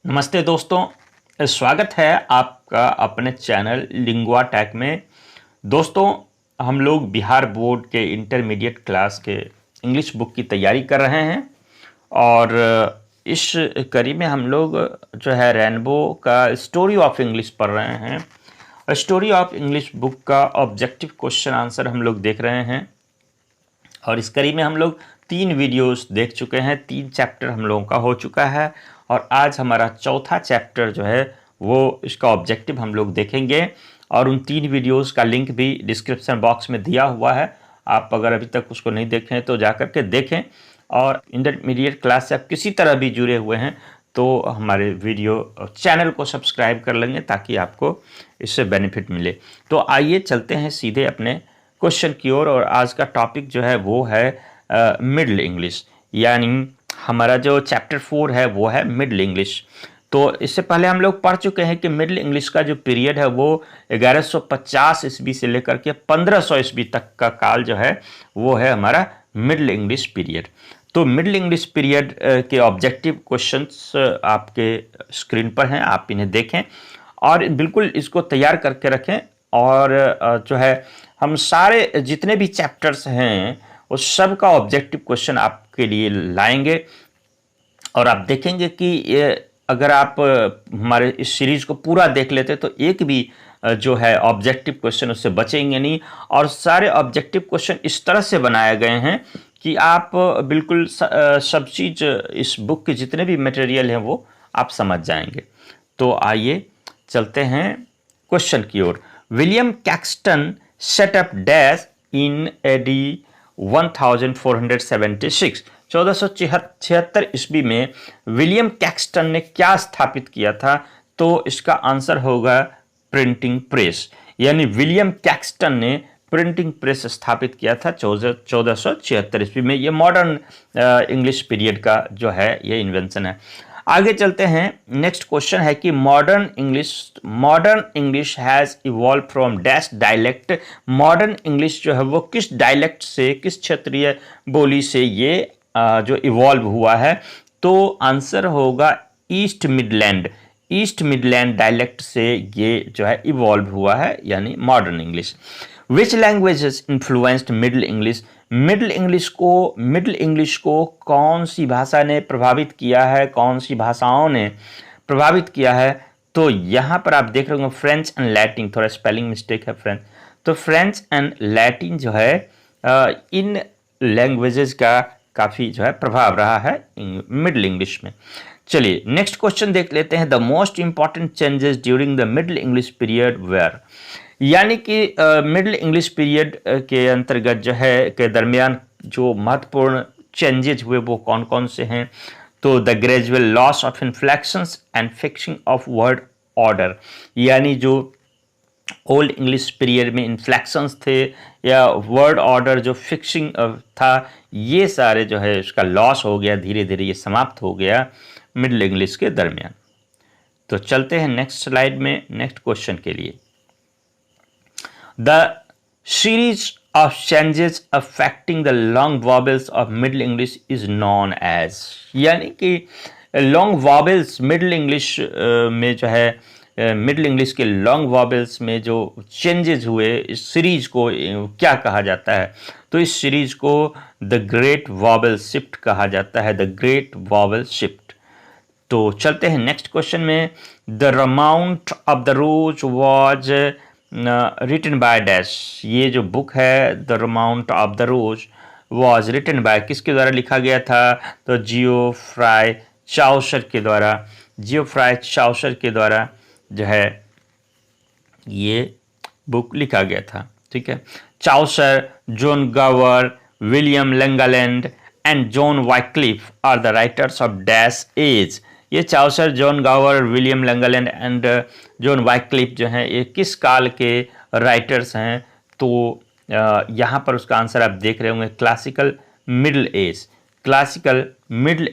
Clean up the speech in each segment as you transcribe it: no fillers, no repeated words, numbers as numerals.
नमस्ते दोस्तों, स्वागत है आपका अपने चैनल लिंगुआ टेक में। दोस्तों, हम लोग बिहार बोर्ड के इंटरमीडिएट क्लास के इंग्लिश बुक की तैयारी कर रहे हैं और इस कड़ी में हम लोग जो है रेनबो का स्टोरी ऑफ इंग्लिश पढ़ रहे हैं। स्टोरी ऑफ इंग्लिश बुक का ऑब्जेक्टिव क्वेश्चन आंसर हम लोग देख रहे हैं और इस कड़ी में हम लोग 3 वीडियोस देख चुके हैं। 3 चैप्टर हम लोगों का हो चुका है और आज हमारा चौथा चैप्टर जो है वो इसका ऑब्जेक्टिव हम लोग देखेंगे और उन 3 वीडियोस का लिंक भी डिस्क्रिप्शन बॉक्स में दिया हुआ है। आप अगर अभी तक उसको नहीं देखें तो जा कर के देखें और इंटरमीडिएट क्लास से आप किसी तरह भी जुड़े हुए हैं तो हमारे वीडियो चैनल को सब्सक्राइब कर लेंगे ताकि आपको इससे बेनिफिट मिले। तो आइए चलते हैं सीधे अपने क्वेश्चन की ओर और आज का टॉपिक जो है वो है मिडिल इंग्लिश, यानी हमारा जो चैप्टर 4 है वो है मिडिल इंग्लिश। तो इससे पहले हम लोग पढ़ चुके हैं कि मिडिल इंग्लिश का जो पीरियड है वो 1150 ईस्वी से लेकर के 1500 ईस्वी तक का काल जो है वो है हमारा मिडिल इंग्लिश पीरियड। तो मिडिल इंग्लिश पीरियड के ऑब्जेक्टिव क्वेश्चंस आपके स्क्रीन पर हैं, आप इन्हें देखें और बिल्कुल इसको तैयार करके रखें और जो है हम सारे जितने भी चैप्टर्स हैं उस सब का ऑब्जेक्टिव क्वेश्चन आपके लिए लाएंगे और आप देखेंगे कि ये अगर आप हमारे इस सीरीज़ को पूरा देख लेते तो एक भी जो है ऑब्जेक्टिव क्वेश्चन उससे बचेंगे नहीं। और सारे ऑब्जेक्टिव क्वेश्चन इस तरह से बनाए गए हैं कि आप बिल्कुल सब चीज़ इस बुक के जितने भी मटेरियल हैं वो आप समझ जाएंगे। तो आइए चलते हैं क्वेश्चन की ओर। William Caxton set up dash in AD 1476 1476 ईस्वी में विलियम कैक्सटन ने क्या स्थापित किया था? तो इसका आंसर होगा प्रिंटिंग प्रेस, यानी विलियम कैक्सटन ने प्रिंटिंग प्रेस स्थापित किया था 1476 ईस्वी में। ये मॉडर्न इंग्लिश पीरियड का जो है ये इन्वेंशन है। आगे चलते हैं। नेक्स्ट क्वेश्चन है कि modern English has evolve from dash dialect. Modern English जो है वो किस डायलेक्ट से, किस क्षेत्रीय बोली से ये जो इवॉल्व हुआ है? तो आंसर होगा ईस्ट मिडलैंड डायलेक्ट से ये जो है इवॉल्व हुआ है, यानी modern English. Which languages influenced Middle English? Middle English को कौन सी भाषा ने प्रभावित किया है, कौन सी भाषाओं ने प्रभावित किया है? तो यहाँ पर आप देख रहे होंगे फ्रेंच एंड लैटिन, थोड़ा स्पेलिंग मिस्टेक है फ्रेंच। तो फ्रेंच एंड लैटिन जो है इन लैंग्वेजेस का काफ़ी जो है प्रभाव रहा है मिडिल इंग्लिश में। चलिए नेक्स्ट क्वेश्चन देख लेते हैं। The most important changes during the Middle English period where, यानी कि मिडिल इंग्लिश पीरियड के अंतर्गत जो है के दरमियान जो महत्वपूर्ण चेंजेज हुए वो कौन कौन से हैं? तो the gradual loss of inflections and fixing of word order, यानी जो ओल्ड इंग्लिश पीरियड में इन्फ्लेक्शंस थे या वर्ड ऑर्डर जो फिक्सिंग था, ये सारे जो है उसका लॉस हो गया, धीरे धीरे ये समाप्त हो गया मिडिल इंग्लिश के दरमियान। तो चलते हैं नेक्स्ट स्लाइड में नेक्स्ट क्वेश्चन के लिए। The series of changes affecting the long vowels of Middle English is known as, यानी कि लॉन्ग वॉवेल्स मिडिल इंग्लिश में जो है मिडिल इंग्लिश के लॉन्ग वॉवेल्स में जो चेंजेस हुए, इस सीरीज को क्या कहा जाता है? तो इस सीरीज को द ग्रेट वॉवेल शिफ्ट कहा जाता है, द ग्रेट वॉवेल शिफ्ट। तो चलते हैं नेक्स्ट क्वेश्चन में। The Romaunt of the Rose was written by dash, ये जो बुक है the Romaunt of the Rose was written by, किसके द्वारा लिखा गया था? तो जियोफ्राय चाउसर के द्वारा जो है ये बुक लिखा गया था। ठीक है, Chaucer, John Gower, William Langland and John Wycliffe are the writers of dash age. ये Chaucer, John Gower, William Langland and John Wycliffe जो हैं ये किस काल के राइटर्स हैं? तो यहाँ पर उसका आंसर आप देख रहे होंगे क्लासिकल मिडिल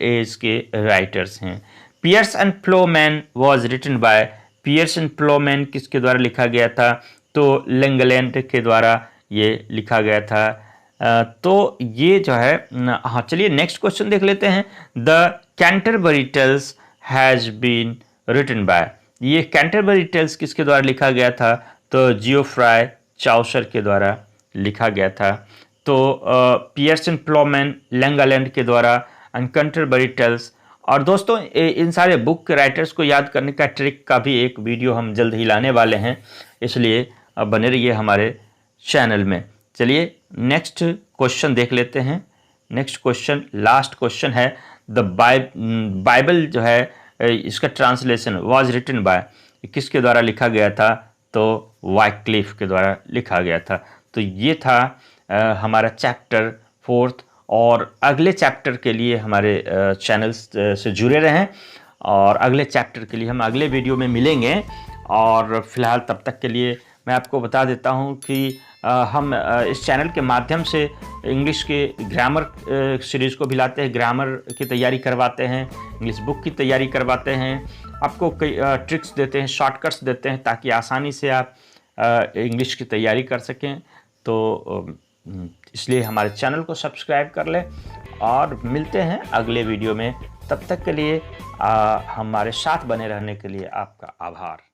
एज के राइटर्स हैं। Piers and Plowman was written by, Piers and Plowman किसके द्वारा लिखा गया था? तो लैंगलैंड के द्वारा ये लिखा गया था। तो ये जो है हाँ, चलिए नेक्स्ट क्वेश्चन देख लेते हैं। The Canterbury Tales has been written by. ये कैंटरबरी टेल्स किसके द्वारा लिखा गया था? तो जियोफ्राय चाउसर के द्वारा लिखा गया था। तो पियर्सन प्लोमैन लैंगालैंड के द्वारा एंड कैंटरबरी टेल्स। और दोस्तों इन सारे बुक के राइटर्स को याद करने का ट्रिक का भी एक वीडियो हम जल्द ही लाने वाले हैं, इसलिए अब बने रहिए हमारे चैनल में। चलिए नेक्स्ट क्वेश्चन देख लेते हैं। नेक्स्ट क्वेश्चन लास्ट क्वेश्चन है, द बाइबल जो है इसका ट्रांसलेशन वाज रिटन बाय, किसके द्वारा लिखा गया था? तो वाइक्लिफ के द्वारा लिखा गया था। तो ये था हमारा चैप्टर 4। और अगले चैप्टर के लिए हमारे चैनल से जुड़े रहें, और अगले चैप्टर के लिए हम अगले वीडियो में मिलेंगे। और फिलहाल तब तक के लिए मैं आपको बता देता हूं कि हम इस चैनल के माध्यम से इंग्लिश के ग्रामर सीरीज़ को भी लाते हैं, ग्रामर की तैयारी करवाते हैं, इंग्लिश बुक की तैयारी करवाते हैं, आपको कई ट्रिक्स देते हैं, शॉर्टकट्स देते हैं, ताकि आसानी से आप इंग्लिश की तैयारी कर सकें। तो इसलिए हमारे चैनल को सब्सक्राइब कर लें, और मिलते हैं अगले वीडियो में। तब तक के लिए हमारे साथ बने रहने के लिए आपका आभार।